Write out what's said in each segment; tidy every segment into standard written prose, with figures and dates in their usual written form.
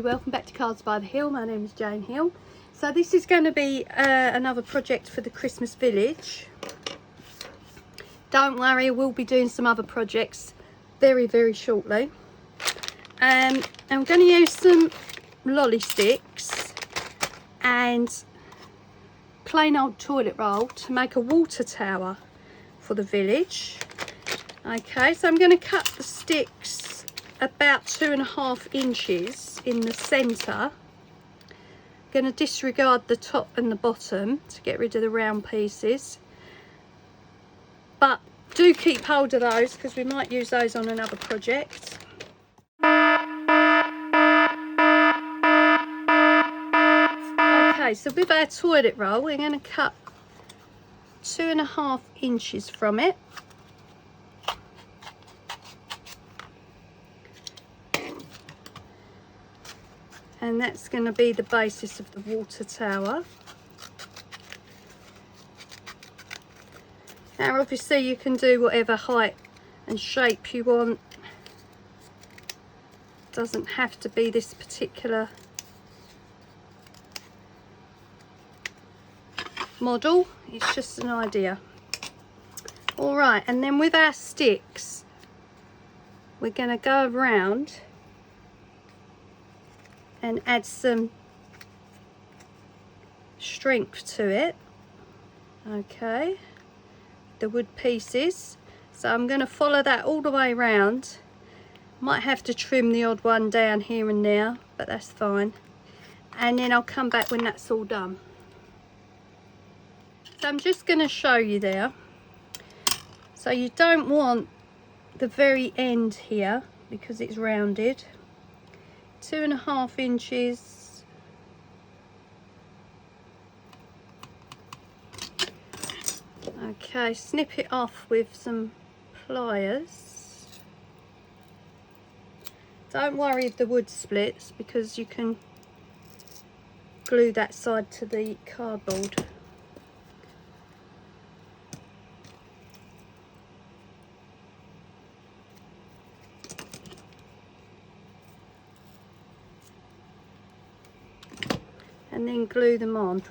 everybody, welcome back to Cards by the Hill. My name is Jane Hill. So this is going to be another project for the Christmas village. Don't worry, we'll be doing some other projects very shortly. I'm going to use some lolly sticks and plain old toilet roll to make a water tower for the village. Okay, so I'm going to cut the sticks about 2.5 inches in the centre. Going to disregard the top and the bottom to get rid of the round pieces, but do keep hold of those because we might use those on another project. Okay, so with our toilet roll we're going to cut 2.5 inches from it. And that's going to be the basis of the water tower. Now obviously you can do whatever height and shape you want. Doesn't have to be this particular model, it's just an idea. Alright, and then with our sticks we're going to go around and add some strength to it. Okay, the wood pieces. So I'm going to follow that all the way around. Might have to trim the odd one down here and there, but that's fine. And then I'll come back when that's all done. So I'm just going to show you there. So you don't want the very end here because it's rounded. 2.5 inches. Okay, snip it off with some pliers. Don't worry if the wood splits because you can glue that side to the cardboard. And then glue them on.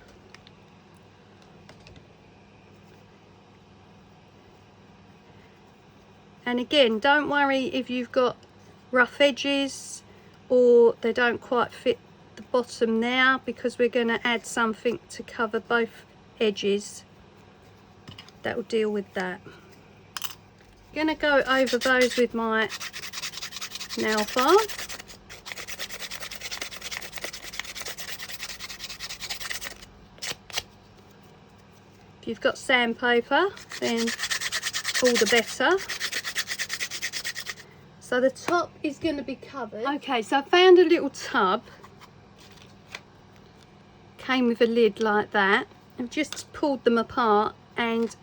And again, don't worry if you've got rough edges or they don't quite fit the bottom there, because we're going to add something to cover both edges that will deal with that. I'm going to go over those with my nail file. If you've got sandpaper, then all the better. So the top is going to be covered. Okay, so I found a little tub. Came with a lid like that. I've just pulled them apart and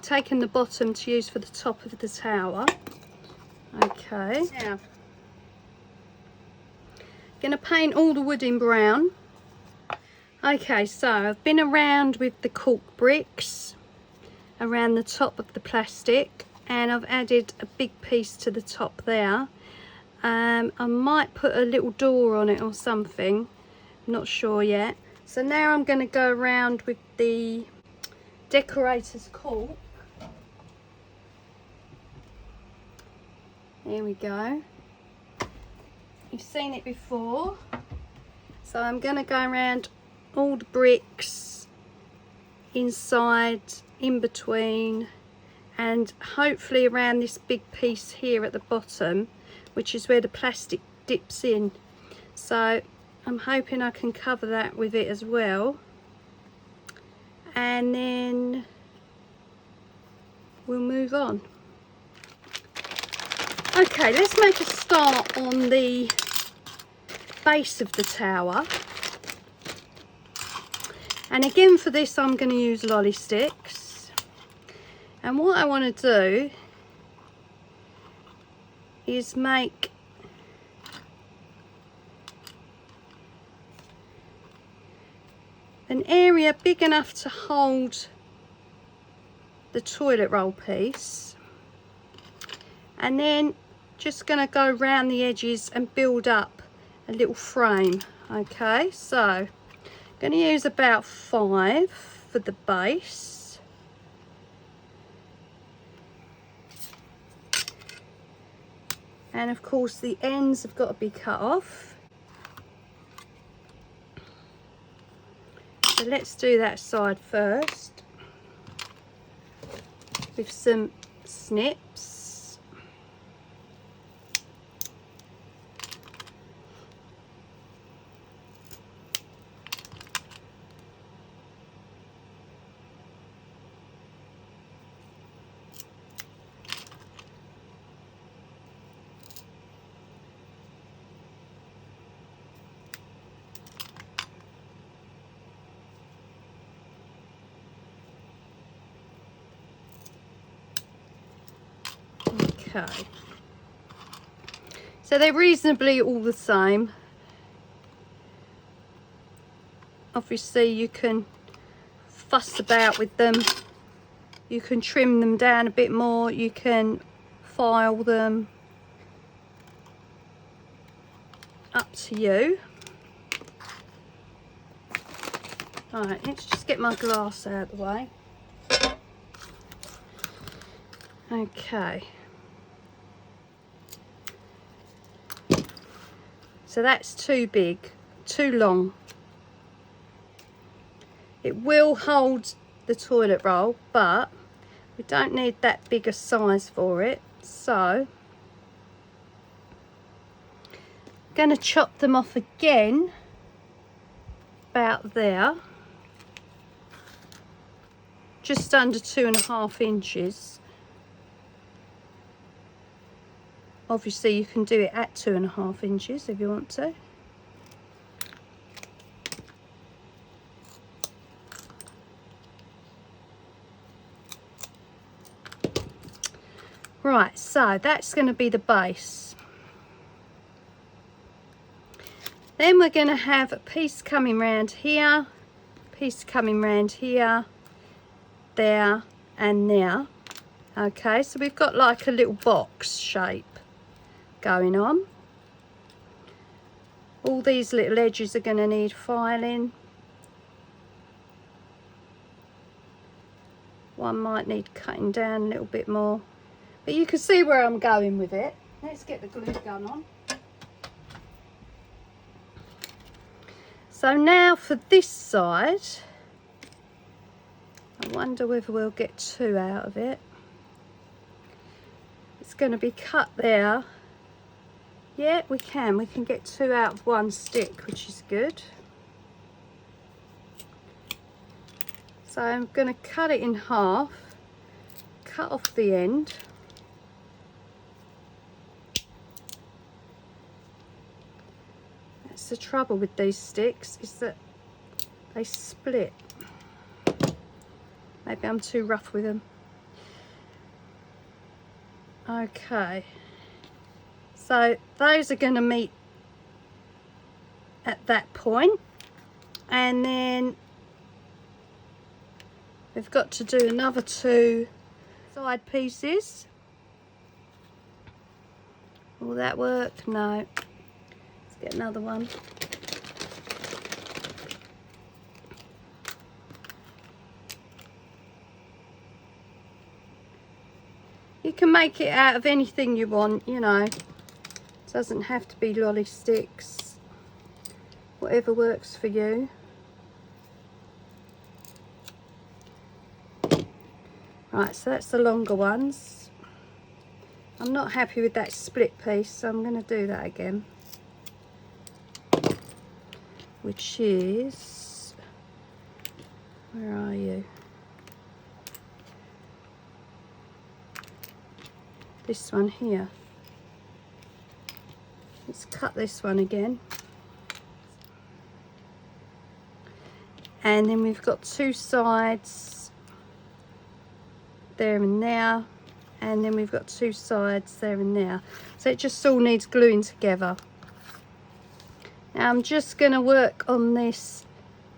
taken the bottom to use for the top of the tower. Okay. Now, going to paint all the wood in brown. Okay, so I've been around with the cork bricks around the top of the plastic, and I've added a big piece to the top there. I might put a little door on it or something, not sure yet. So now I'm going to go around with the decorator's cork. There we go. You've seen it before. So I'm going to go around all the bricks, inside, in between, and hopefully around this big piece here at the bottom, which is where the plastic dips in. So I'm hoping I can cover that with it as well, and then we'll move on. Okay, let's make a start on the base of the tower. And again for this I'm going to use lolly sticks, and what I want to do is make an area big enough to hold the toilet roll piece, and then just going to go around the edges and build up a little frame. Okay, so I'm going to use about 5 for the base. And of course the ends have got to be cut off. So let's do that side first with some snips. Okay, so they're reasonably all the same. Obviously you can fuss about with them, you can trim them down a bit more, you can file them, up to you. Alright, let's just get my glass out of the way. Okay, so that's too big, too long. It will hold the toilet roll, but we don't need that bigger size for it. So I'm going to chop them off again, about there, just under 2.5 inches. Obviously you can do it at 2.5 inches if you want to. Right, so that's going to be the base. Then we're going to have a piece coming round here, piece coming round here, there and there. Okay, so we've got like a little box shape going on. All these little edges are going to need filing. One might need cutting down a little bit more, but you can see where I'm going with it. Let's get the glue gun on. So now for this side, I wonder whether we'll get 2 out of it. It's going to be cut there. Yeah, we can get 2 out of 1 stick, which is good. So I'm going to cut it in half, cut off the end. That's the trouble with these sticks, is that they split. Maybe I'm too rough with them. Okay, so those are going to meet at that point, and then we've got to do another 2 side pieces. Will that work? No. Let's get another one. You can make it out of anything you want, you know. It doesn't have to be lolly sticks. Whatever works for you. Right, so that's the longer ones. I'm not happy with that split piece, so I'm going to do that again. Which is... where are you? This one here. Let's cut this one again. And then we've got 2 sides there and there, and then we've got 2 sides there and there. So it just all needs gluing together. Now I'm just going to work on this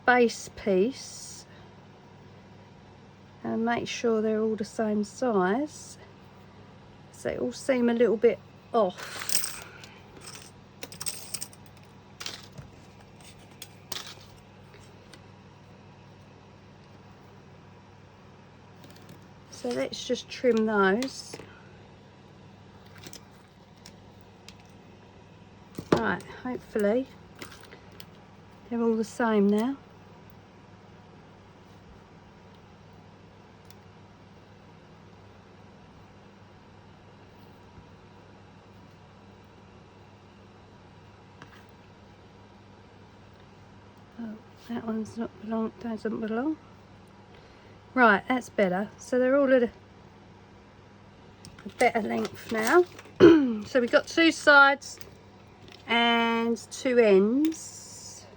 base piece and make sure they're all the same size. So they all seem a little bit off. So let's just trim those. Right, hopefully they're all the same now. Oh, that one's not belong, doesn't belong. Right, that's better. So they're all at a better length now. So we've got two sides and two ends.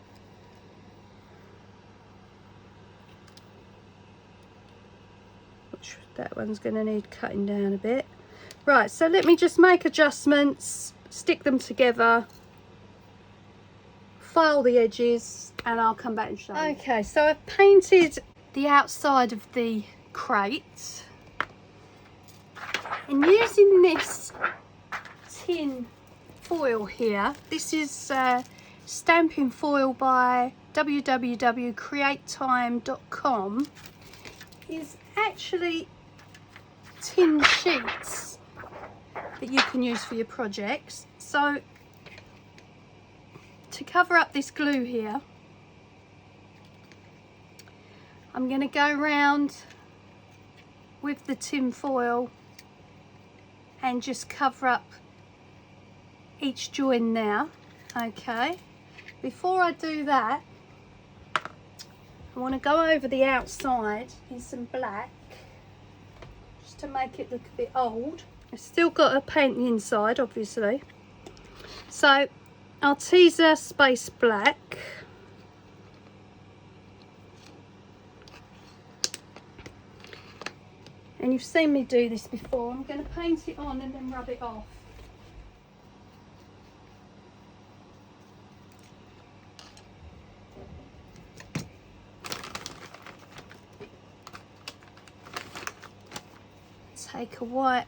Which that one's going to need cutting down a bit. Right, so let me just make adjustments, stick them together, file the edges, and I'll come back and show you. Okay, so I've painted the outside of the crate, and using this tin foil here, this is stamping foil by www.createtime.com, is actually tin sheets that you can use for your projects. So to cover up this glue here, I'm going to go around with the tin foil and just cover up each join now. Okay, before I do that, I want to go over the outside in some black just to make it look a bit old. I've still got to paint the inside, obviously, so Arteza Space Black. And you've seen me do this before. I'm going to paint it on and then rub it off. Take a wipe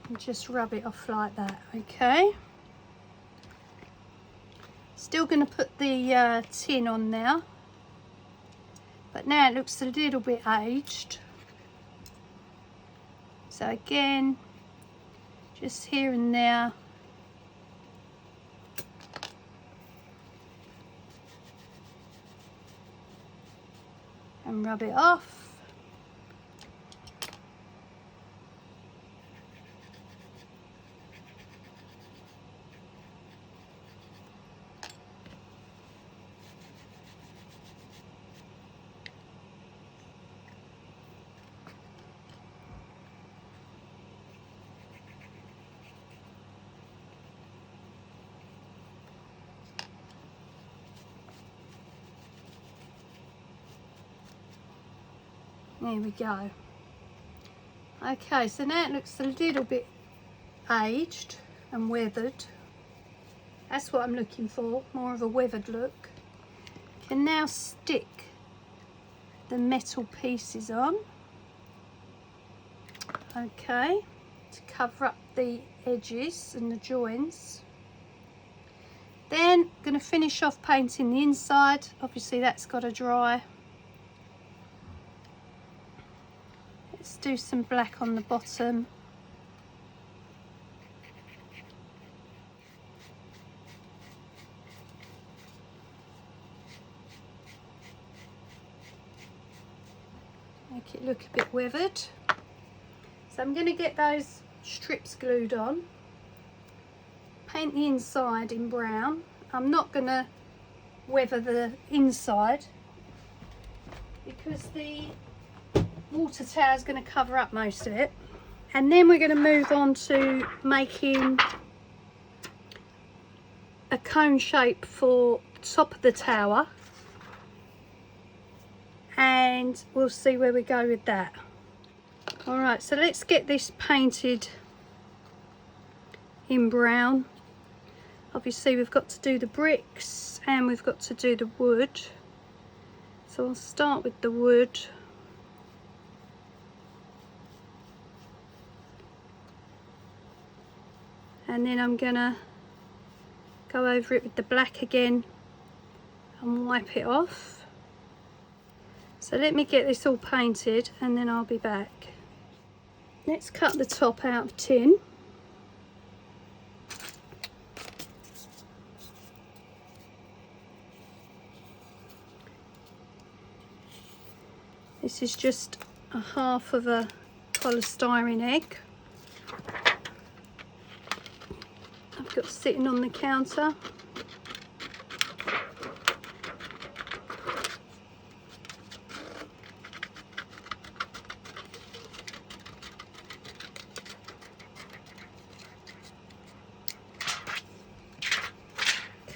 and just rub it off like that. Okay. Still going to put the tin on now, but now it looks a little bit aged. So again, just here and there. And rub it off. There we go. Okay, so now it looks a little bit aged and weathered. That's what I'm looking for, more of a weathered look. Can now stick the metal pieces on. Okay, to cover up the edges and the joins. Then going to finish off painting the inside. Obviously that's got to dry. Let's do some black on the bottom. Make it look a bit weathered. So I'm going to get those strips glued on. Paint the inside in brown. I'm not going to weather the inside because the water tower is going to cover up most of it. And then we're going to move on to making a cone shape for the top of the tower, and we'll see where we go with that. Alright, so let's get this painted in brown. Obviously we've got to do the bricks and we've got to do the wood. So I'll start with the wood. And then I'm gonna go over it with the black again and wipe it off. So let me get this all painted and then I'll be back. Let's cut the top out of tin. This is just a half of a polystyrene egg I've got sitting on the counter.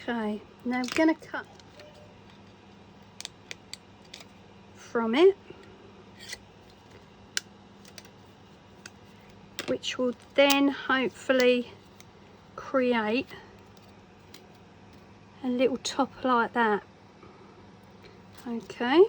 Okay, now I'm going to cut from it, which will then hopefully create a little top like that. Okay.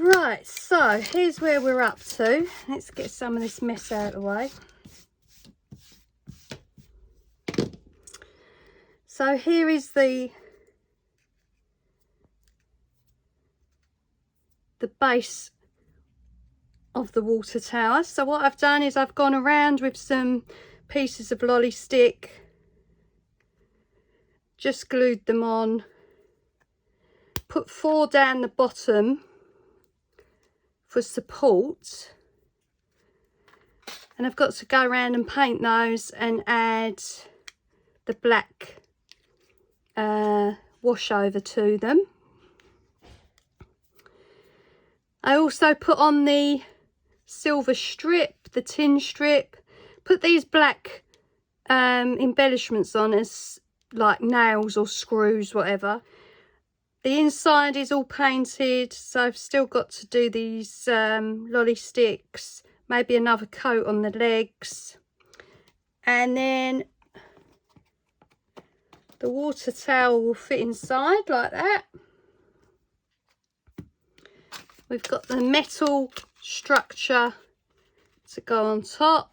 Right, so here's where we're up to. Let's get some of this mess out of the way. So here is the base of the water tower. So what I've done is I've gone around with some pieces of lolly stick, just glued them on, put 4 down the bottom for support, and I've got to go around and paint those and add the black wash over to them. I also put on the silver strip, the tin strip, put these black embellishments on as like nails or screws, whatever. The inside is all painted, so I've still got to do these lolly sticks, maybe another coat on the legs, and then the water tower will fit inside like that. We've got the metal structure to go on top,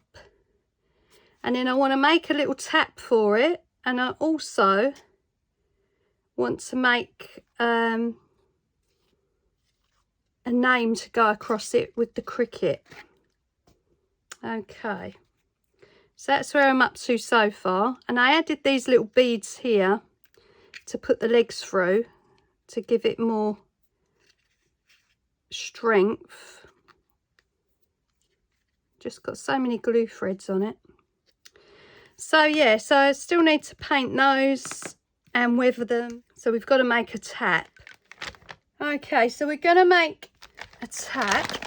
and then I want to make a little tap for it, and I also want to make a name to go across it with the cricket. Okay, so that's where I'm up to so far, and I added these little beads here to put the legs through to give it more strength. Just got so many glue threads on it. So yeah, so I still need to paint those and weather them. So we've got to make a tap. Okay, so we're going to make a tap.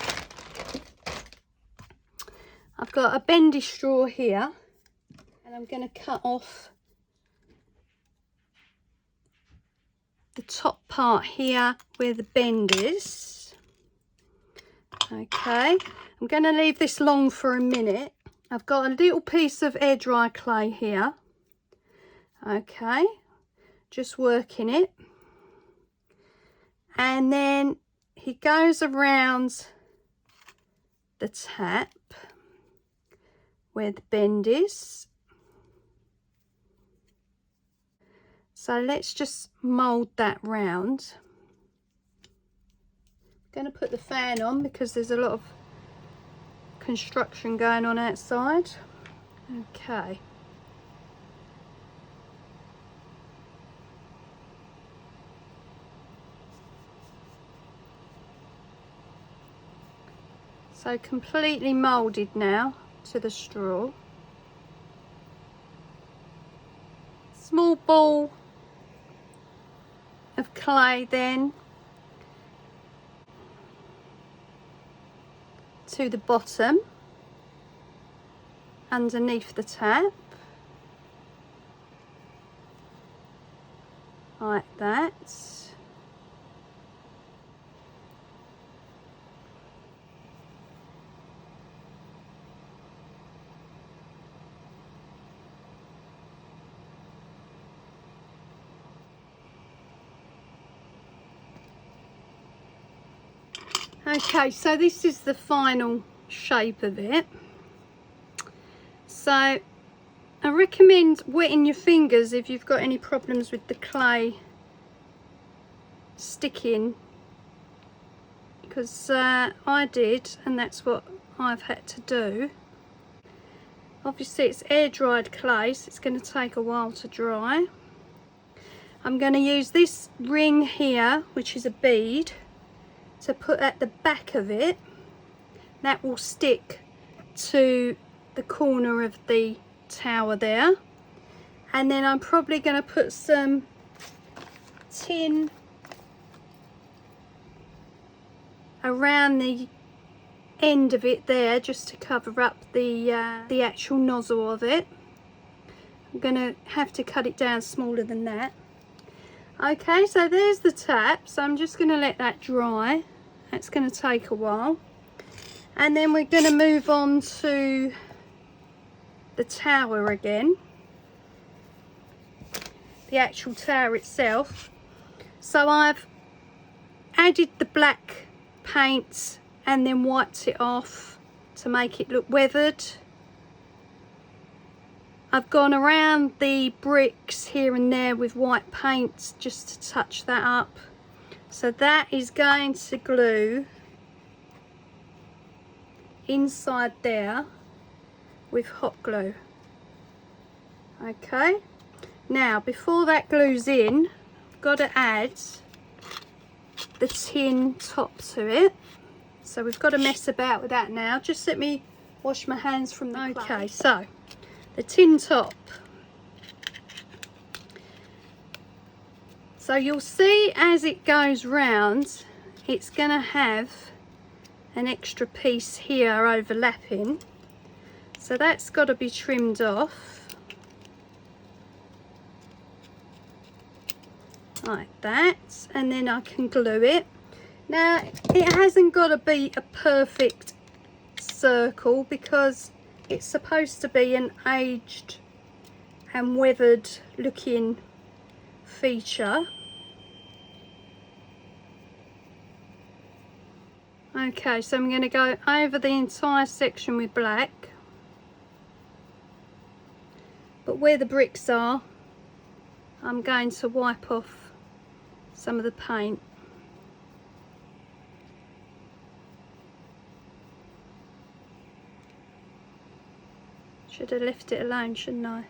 I've got a bendy straw here, and I'm going to cut off the top part here where the bend is. Okay, I'm going to leave this long for a minute. I've got a little piece of air dry clay here. Okay, just working it. And then he goes around the tap where the bend is. So let's just mould that round. I'm going to put the fan on because there's a lot of construction going on outside. Okay. So completely moulded now to the straw. Small ball of clay then to the bottom underneath the tap, like that. Okay, so this is the final shape of it. So I recommend wetting your fingers if you've got any problems with the clay sticking, because I did, and that's what I've had to do. Obviously it's air dried clay, so it's going to take a while to dry. I'm going to use this ring here, which is a bead, to put at the back of it. That will stick to the corner of the tower there. And then I'm probably going to put some tin around the end of it there, just to cover up the actual nozzle of it. I'm going to have to cut it down smaller than that. Okay, so there's the tap, so I'm just going to let that dry. That's going to take a while. And then we're going to move on to the tower again, the actual tower itself. So I've added the black paint and then wiped it off to make it look weathered. I've gone around the bricks here and there with white paint just to touch that up. So that is going to glue inside there with hot glue. Okay, now before that glues in, I've got to add the tin top to it. So we've got to mess about with that now. Just let me wash my hands from the clay. Okay, so the tin top. So you'll see as it goes round, it's going to have an extra piece here overlapping. So that's got to be trimmed off. Like that. And then I can glue it. Now, it hasn't got to be a perfect circle because it's supposed to be an aged and weathered looking feature. Okay, so I'm going to go over the entire section with black, but where the bricks are, I'm going to wipe off some of the paint. Should have left it alone, shouldn't I?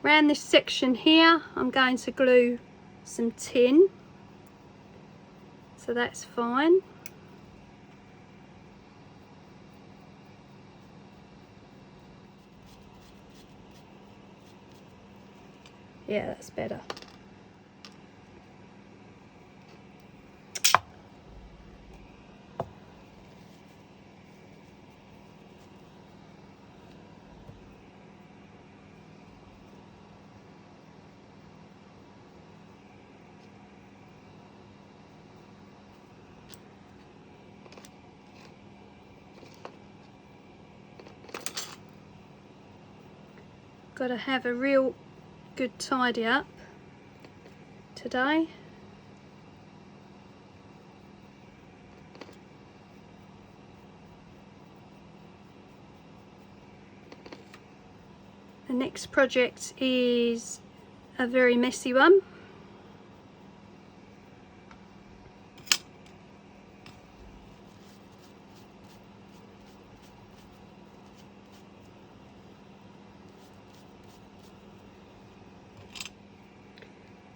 Around this section here, I'm going to glue some tin, so that's fine. Yeah, that's better. Got to have a real good tidy up today. The next project is a very messy one.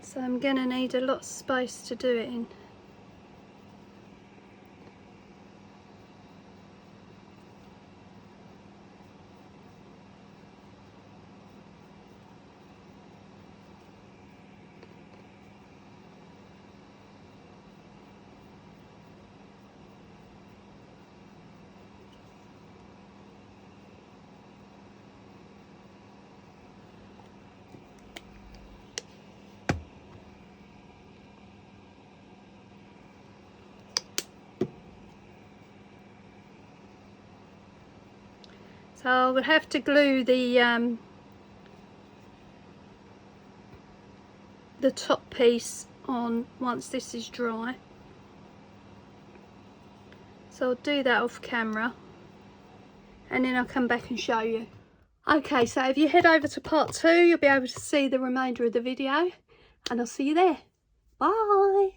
So I'm going to need a lot of space to do it in. So I will have to glue the top piece on once this is dry. So I'll do that off camera and then I'll come back and show you. Okay, so if you head over to part 2, you'll be able to see the remainder of the video, and I'll see you there. Bye.